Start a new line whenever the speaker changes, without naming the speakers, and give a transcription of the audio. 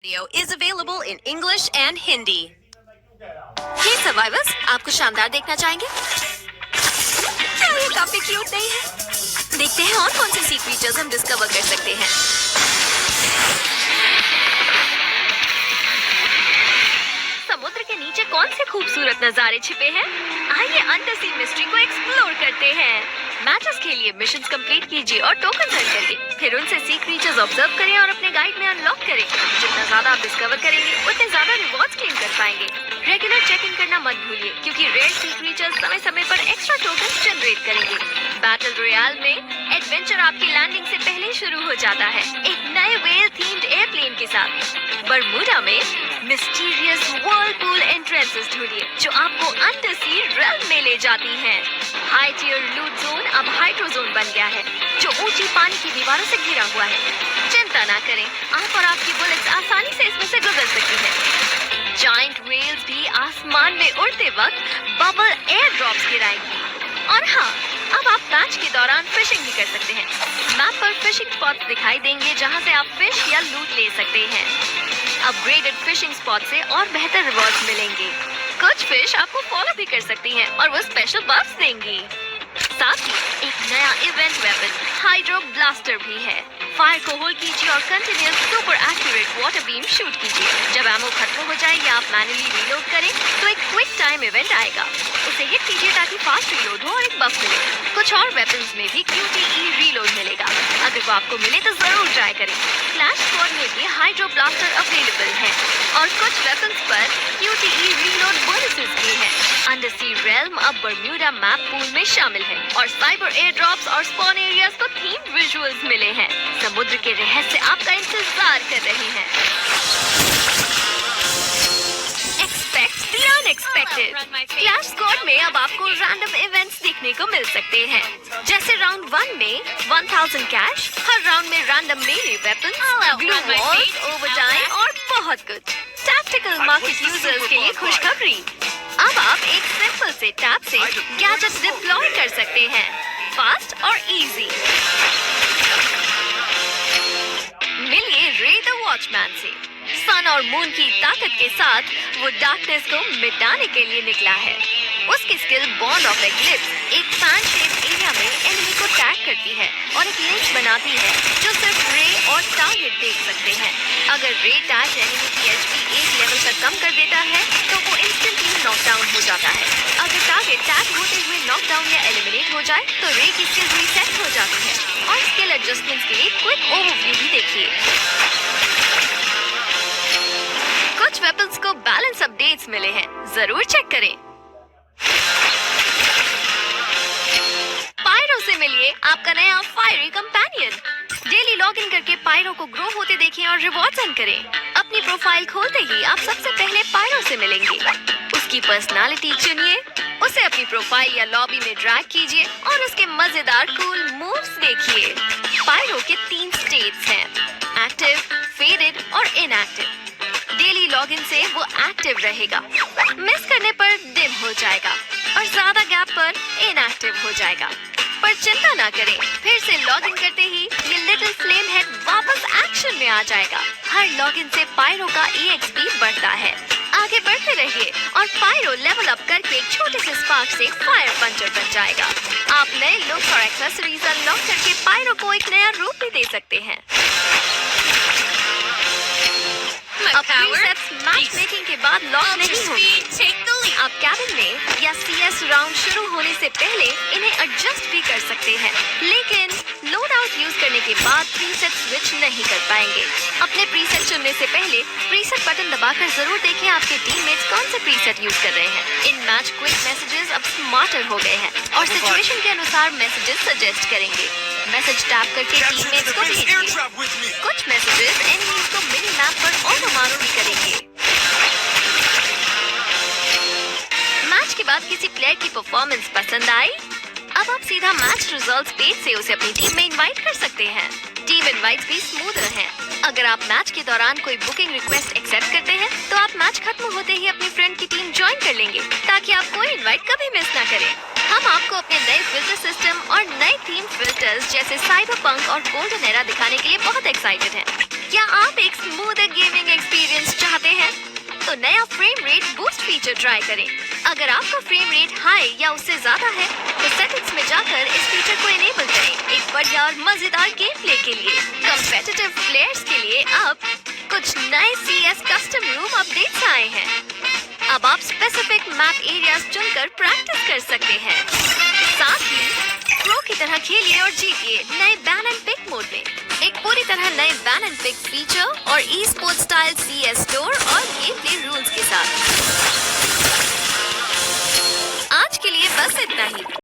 Video is available in English and Hindi. Hey survivors, आपको शानदार देखना चाहेंगे? क्या ये काफी क्यूट नहीं है? देखते हैं और कौन से सी क्रीचर्स हम डिस्कवर कर सकते हैं। समुद्र के नीचे कौन से खूबसूरत नजारे छिपे हैं? आइए अंडर सी मिस्ट्री को एक्सप्लोर करते हैं। मैचेस के लिए मिशंस कंप्लीट कीजिए और टोकन अर्न करिए। फिर उनसे सी क्रीचर्स ऑब्जर्व करें और अपने गाइड में अनलॉक करें। जितना ज्यादा आप डिस्कवर करेंगे उतने ज्यादा रिवॉर्ड्स क्लेम कर पाएंगे। रेगुलर चेकिंग करना मत भूलिए क्योंकि रेयर सी क्रीचर्स समय समय पर एक्स्ट्रा टोकन जनरेट करेंगे। बैटल रॉयल में एडवेंचर आपकी लैंडिंग से पहले ही शुरू हो जाता है, एक नए वेल थीम्ड एयरप्लेन के साथ। बरमूडा में मिस्टीरियस व्हर्लपूल एंट्रेंसेस ढूंढिए जो आपको अंडर सी रेल्म में ले जाती हैं। हाई टियर लूट जोन अब हाइड्रो जोन बन गया है जो ऊंची पानी की दीवारों से घिरा हुआ है। चिंता ना करें, आप और आपकी बुलेट्स आसानी से इसमें से गुजर सकती हैं। जायंट व्हेल्स भी आसमान में उड़ते वक्त बबल एयर ड्रॉप्स गिराएंगी। और हाँ, अब आप मैच के दौरान फिशिंग भी कर सकते हैं। मैप पर फिशिंग स्पॉट्स दिखाई देंगे जहां से आप फिश या लूट ले सकते हैं। अपग्रेडेड फिशिंग स्पॉट से और बेहतर रिवॉर्ड्स मिलेंगे। कुछ फिश आपको फॉलो भी कर सकती हैं और वो स्पेशल बफ्स देंगी। साथ ही एक नया इवेंट वेपन हाइड्रो ब्लास्टर भी है। फायर को होल्ड कीजिए और continuous super accurate water beam shoot कीजिए। जब एमो खत्म हो जाए या आप मैन्युअली रीलोड करें तो एक क्विक टाइम इवेंट आएगा, उसे हिट कीजिए ताकि फास्ट रीलोड हो और एक बफ मिले। कुछ और वेपन्स में भी QTE रीलोड मिलेगा, अगर वो आपको मिले तो जरूर ट्राई करें। फ्लैश स्क्वाड में भी हाइड्रो ब्लास्टर अवेलेबल है और कुछ वेपन्स पर QTE रीलोड बोनसेस भी हैं। अंडर सी रेल्म अब बरम्यूडा मैप पूल में शामिल है और साइबर एयर ड्रॉप्स और स्पॉन एरियाज को थीम विजुअल्स मिले हैं। समुद्र के रहस्य आपका इंतजार कर रहे हैं। Expect the unexpected. Clash squad में अब आपको रैंडम इवेंट्स देखने को मिल सकते हैं, जैसे राउंड 1 में 1000 कैश, हर राउंड में रैंडम मेले वेपन्स, ग्लू वॉल्स, ओवरटाइम और बहुत कुछ। टैक्टिकल मार्केट यूजर्स के लिए खुशखबरी, अब आप एक सिंपल से टैप से गैजेट डिप्लॉय कर सकते हैं, फास्ट और इजी। मिलिए रे द वॉचमैन से। सन और मून की ताकत के साथ वो डार्कनेस को मिटाने के लिए निकला है। उसकी स्किल बॉन्ड ऑफ एक्लिप्स एक फैन शेप एरिया में एनिमी को टैग करती है और एक लिंक बनाती है जो सिर्फ रे और टारगेट देख सकते हैं। अगर रे टैग एनिमी की HP एक लेवल तक कम कर देता है तो वो इंस्टेंटली नॉकडाउन हो जाता है। अगर टारगेट टैग होते हुए नॉकडाउन या एलिमिनेट हो जाए तो रे की स्किल रीसेट हो जाती है। और स्किल एडजस्टमेंट्स के लिए क्विक ओवरव्यू भी देखिए। कुछ वेपन्स को बैलेंस अपडेट्स मिले हैं, जरूर चेक करें। पायरो से मिलिए आपका नया फायरी कंपेनियन। डेली लॉगिन करके पायरो को ग्रो होते देखें और रिवॉर्ड्स अर्न करें। अपनी प्रोफाइल खोलते ही आप सबसे पहले पायरो से मिलेंगे। उसकी पर्सनालिटी चुनिए, उसे अपनी प्रोफाइल या लॉबी में ड्रैग कीजिए और उसके मजेदार कूल मूव्स देखिए। पायरो के 3 स्टेट्स हैं, एक्टिव, फेडेड और इनएक्टिव। डेली लॉगिन से वो एक्टिव रहेगा, मिस करने पर डिम हो जाएगा और ज्यादा गैप पर इनएक्टिव हो जाएगा। पर चिंता ना करें, फिर से लॉगिन करते ही ये लिटिल फ्लेम हेड वापस एक्शन में आ जाएगा। हर लॉगिन से पायरो का EXP बढ़ता है। आगे बढ़ते रहिए और पायरो लेवल अप करके एक छोटे से स्पार्क से फायर पंचर बन जाएगा। आप नए लुक्स और एक्सेसरीज अनलॉक करके पायरो को एक नया रूप भी दे सकते हैं। अब प्रीसेट्स मैच मेकिंग के बाद लॉक नहीं होंगे। आप कैबिन में या CS राउंड शुरू होने से पहले इन्हें एडजस्ट भी कर सकते हैं, लेकिन लोड आउट यूज करने के बाद प्रीसेट स्विच नहीं कर पाएंगे। अपने प्रीसेट चुनने से पहले प्रीसेट बटन दबाकर जरूर देखें आपके टीममेट्स कौन से प्रीसेट यूज कर रहे हैं। इन मैच क्विक मैसेजेस अब स्मार्टर हो गए हैं और सिचुएशन के अनुसार मैसेजेस सजेस्ट करेंगे। मैसेज टैप करके टीममेट्स को भेजिए। कुछ मैसेजेस एनिमीज को मिनी मैप पर ऑटो मार्क भी करेंगे। मैच के बाद किसी प्लेयर की परफॉर्मेंस पसंद आई? अब आप सीधा मैच रिजल्ट्स पेज से उसे अपनी टीम में इनवाइट कर सकते हैं। टीम इनवाइट्स भी स्मूथर हैं। अगर आप मैच के दौरान कोई बुकिंग रिक्वेस्ट एक्सेप्ट करते हैं तो आप मैच खत्म होते ही अपनी फ्रेंड की टीम ज्वाइन कर लेंगे ताकि आप कोई इनवाइट कभी मिस ना करें। हम आपको अपने नए फिल्टर सिस्टम और नए थीम फिल्टर्स जैसे साइबरपंक और गोल्डन एरा दिखाने के लिए बहुत एक्साइटेड हैं। क्या आप एक स्मूथ गेमिंग एक्सपीरियंस तो नया frame rate boost feature try करें। अगर आपका फ्रेम रेट हाई या उससे ज्यादा है तो सेटिंग्स में जाकर इस फीचर को इनेबल करें। एक बढ़िया और मजेदार गेम प्ले के लिए कॉम्पिटिटिव प्लेयर्स के लिए अब कुछ नए CS कस्टम रूम अपडेट्स आए हैं। अब आप स्पेसिफिक मैप एरियाज चुनकर प्रैक्टिस कर सकते हैं। साथ ही प्रो की तरह खेलिए और जीतिए नए बैन एंड पिक मोड में, एक पूरी तरह नए बैन एंड पिक फीचर और e sports style CS store और गेम प्ले रूल्स के साथ। आज के लिए बस इतना ही।